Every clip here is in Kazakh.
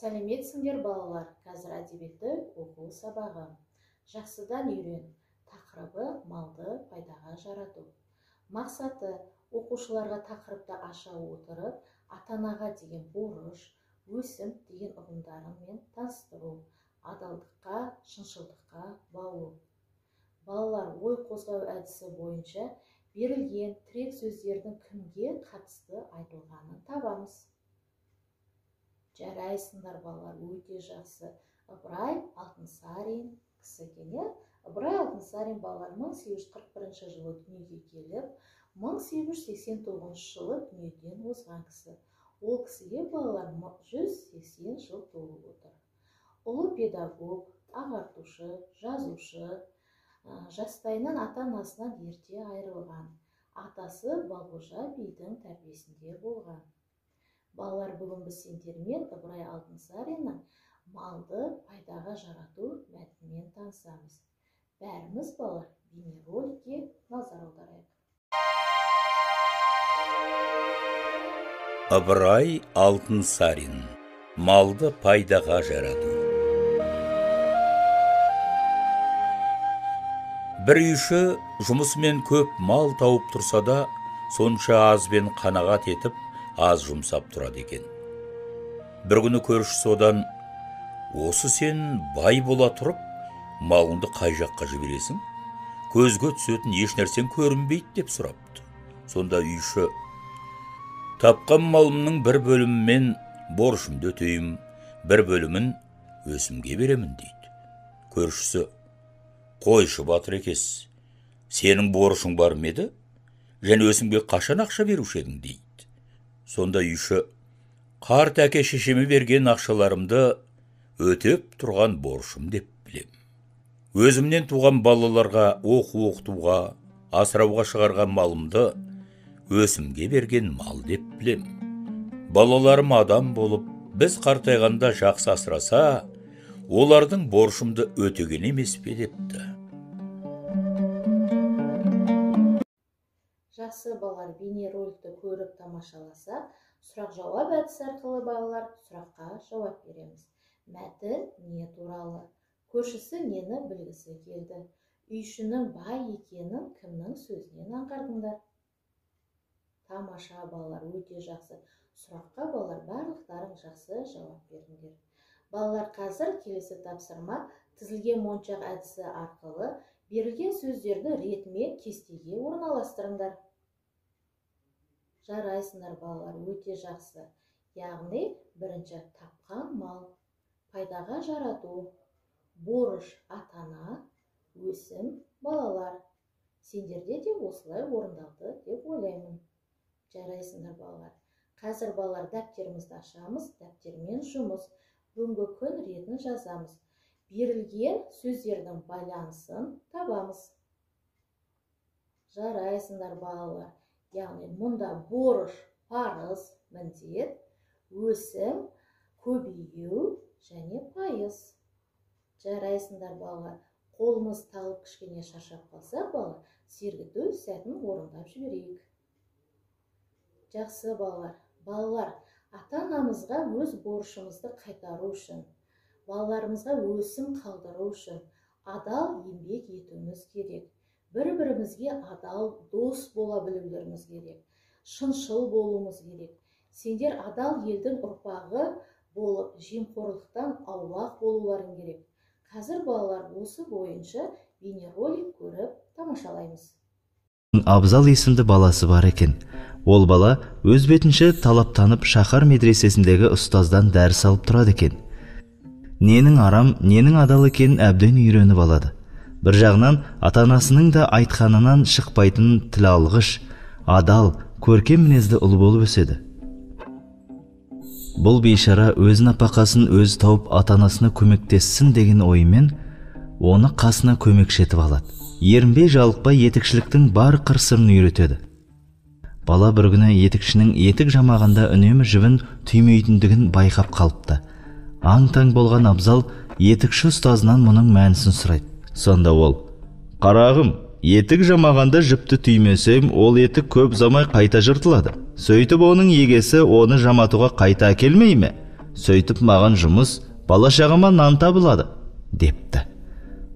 Сәлеметсіңдер балалар, қазір әдебиетті оқу сабағы. Жақсыдан үйрен, тақырыбы малды пайдаға жарату. Мақсаты оқушыларға тақырыпты аша отырып, ата-анаға деген борыш, өсім деген ұғымдарымен таныстыру, адалдыққа, шыншылдыққа баулу. Балалар ой қозғау әдісі бойынша берілген тірек сөздердің кімге қатысты айтылғанын табамыз. Жарайсыңдар балалар, өте жақсы. Ыбырай Алтынсарин кісі екен. Ыбырай Алтынсарин балалар 1841 жылы дүниеге келіп, 1889 жылы дүниеден озған кісі. Ол кісіге балалар 180 жыл толып отыр. Ұлы педагог, ағартушы, жазушы, жастайынан ата-анасынан ерте айырылған. Атасы Балғожа бидің тәрбиесінде болған. Балалар, бүгін біз сендермен Ыбырай Алтынсариннің малды пайдаға жарату мәтінімен танысамыз. Бәріміз балалар бейнероликке назар аударайық. Ыбырай Алтынсарин. Малды пайдаға жарату. Бір үйші жұмысымен көп мал тауып тұрса да, сонша азбен қанағат етіп, аз жұмсап тұрады екен. Бір күні көршісі одан, осы сен бай бола тұрып, малыңды қай жаққа жібересің? Көзге түсетін еш нәрсен көрінбейді деп сұрапты. Сонда үйші, тапқан малымның бір бөлімімен борышымды өтеймін, бір бөлімін өсімге беремін дейді. Көршісі, қойшы батыр екес, сенің борышың бар ма еді? Және өсімге қашан ақша беруші едің дейді. Сонда үйші, қарт әке шешеме берген ақшаларымды өтеп тұрған борышым деп білем. Өзімнен туған балаларға оқытуға, асырауға шығарған малымды өсімге берген мал деп білем. Балаларым адам болып, біз қартайғанда жақсы асыраса, олардың борышымды өтеген емес пе депті. Жақсы балалар, бейнероликті көріп тамашаласа, сұрақ-жауап әдісі арқылы балалар сұраққа жауап береміз. Мәтін не туралы? Көршісі нені білгісі келді? Үйшінің бай екенін кімнің сөзінен аңғардыңдар? Тамаша балалар, өте жақсы. Сұраққа балалар барлықтарың жақсы жауап беріңдер. Балалар, қазір келесі тапсырма тізілген моншақ әдісі арқылы берілген сөздерді ретімен кестеге орналастырыңдар. Жарайсыңдар балалар, өте жақсы. Яғни бірінші тапқан мал, пайдаға жарату, борыш ата-ана, өсім балалар. Сендерде де осылай орындалды деп ойлаймын. Жарайсыңдар балалар. Қазір балалар дәптерімізді ашамыз, дәптермен жұмыс, бүгінгі күн ретін жазамыз. Берілген сөздердің байланысын табамыз. Жарайсыңдар балалар. Яғни мұнда борыш, парыз, міндет, өсім, көбею және пайыз. Жарайсыңдар балалар. Қолымыз талып кішкене шаршап қалса, балалар, сергіту сәтін орындап жіберейік. Жақсы балалар. Балалар, ата-анамызға өз борышымызды қайтару үшін, балаларымызға өсім қалдыру үшін адал еңбек етуіміз керек. Бір-бірімізге адал дос бола білулеріміз керек. Шыншыл болуымыз керек. Сендер адал елдің ұрпағы болып, жемқорлықтан аулақ болуларың керек. Қазір балалар осы бойынша бейнеролик көріп тамашалаймыз. Абзал есімді баласы бар екен. Ол бала өз бетінше талаптанып шаһар медресесіндегі ұстаздан дәріс алып тұрады екен. Ненің арам, ненің адал екенін әбден үйреніп алады. Бір жағынан ата-анасының да айтқанынан шықпайтын тіл алғыш, адал, көркем мінезді ұл болып өседі. Бұл бейшара өз нәпақасын өзі тауып ата-анасына көмектессін деген ойымен оны қасына көмекші етіп алады. Ерінбей жалықпай етікшіліктің бар қыр-сырын үйретеді. Бала бір күні етікшінің етік жамағанда үнемі жібін түймейтіндігін байқап қалыпты. Аң-таң болған Абзал етікші ұстазынан мұның мәнісін сұрайды. Сонда ол, «Қарағым, етік жамағанда жіпті түймесем, ол етік көп замай қайта жыртылады. Сөйтіп оның егесі оны жаматуға қайта әкелмей ме? сөйтіп маған жұмыс, бала-шағама нан табылады, депті.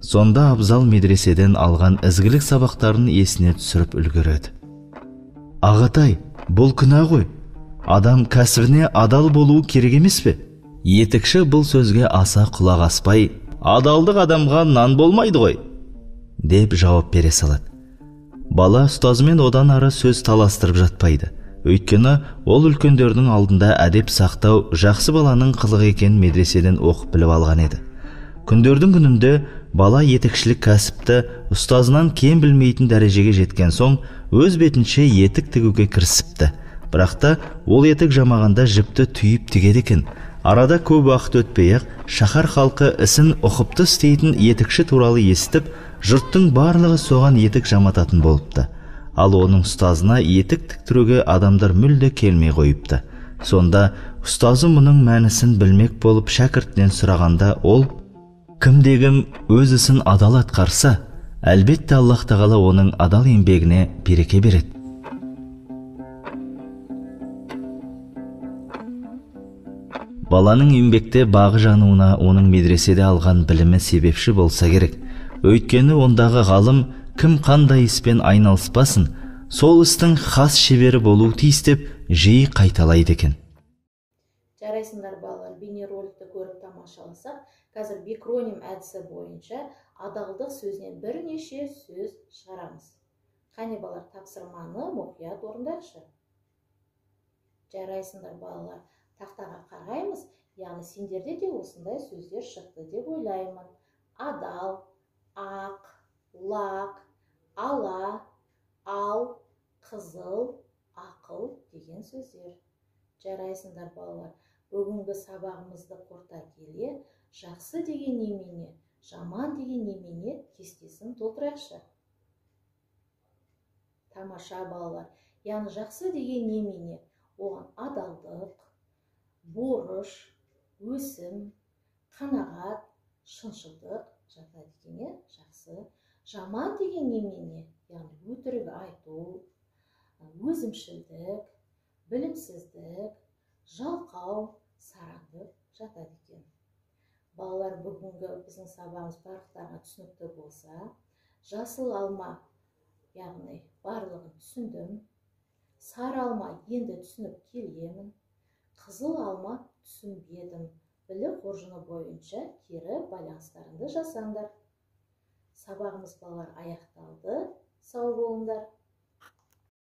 Сонда Абзал медреседен алған ізгілік сабақтарын есіне түсіріп үлгереді. Ағатай, бұл күнә ғой. Адам кәсібіне адал болуы керек емес пе? Етікші бұл сөзге аса құлақ аспай, адалдық адамға нан болмайды ғой, деп жауап бере салады. Бала ұстазымен одан ары сөз таластырып жатпайды. Өйткені ол үлкендердің алдында әдеп сақтау жақсы баланың қылығы екен медреседен оқып біліп алған еді. Күндердің күнінде бала етікшілік кәсіпті ұстазынан кем білмейтін дәрежеге жеткен соң өз бетінше етік тігуге кірісіпті. Бірақ та ол етік жамағанда жіпті түйіп тігеді екен. Арада көп уақыт өтпей-ақ шаһар халқы ісін ұқыпты істейтін етікші туралы естіп, жұрттың барлығы соған етік жамататын болыпты. Ал оның ұстазына етік тіктіруге адамдар мүлде келмей қойыпты. Сонда ұстазы мұның мәнісін білмек болып шәкіртінен сұрағанда ол: кімде-кім өз ісін адал атқарса, әлбетте Аллах тағала оның адал еңбегіне береке береді. Баланың еңбекте бағы жануына оның медреседе алған білімі себепші болса керек. Өйткені ондағы ғалым кім қандай іспен айналыспасын, сол істің хас шебері болуы тиіс деп жиі қайталайды екен. Жарайсыңдар балалар, бейнероликті көріп тамашаласақ, қазір бекроним әдісі бойынша адалдық сөзінен бірнеше сөз шығарамыз. Қане балалар, тапсырманы мұқият орындайықшы. Жарайсыңдар балалар, тақтаға қараймыз, яғни сендерде де осындай сөздер шықты деп ойлаймын. Адал, ақ, лақ, ала, ал, қызыл, ақыл деген сөздер. Жарайсыңдар балалар, бүгінгі сабағымызды қорыта келе, жақсы деген немене, жаман деген немене кестесін толтырайықшы. Тамаша балалар, яғни жақсы деген немене, оған адалдық, борыш, өсім, қанағат, шыншылдық жатады екен, жақсы. Жаман деген немене, яғни өтірік айту, өзімшілдік, білімсіздік, жалқау, сараңдық жатады екен. Балалар, бүгінгі біздің сабағымыз барлықтарға түсінікті болса, жасыл алма, яғни барлығын түсіндім. Сары алма енді түсініп келемін. Қызыл алма түсінбедім. Білік қоржыны бойынша кері байланыстарыңды жасаңдар. Сабағымыз балалар аяқталды. Сау болыңдар.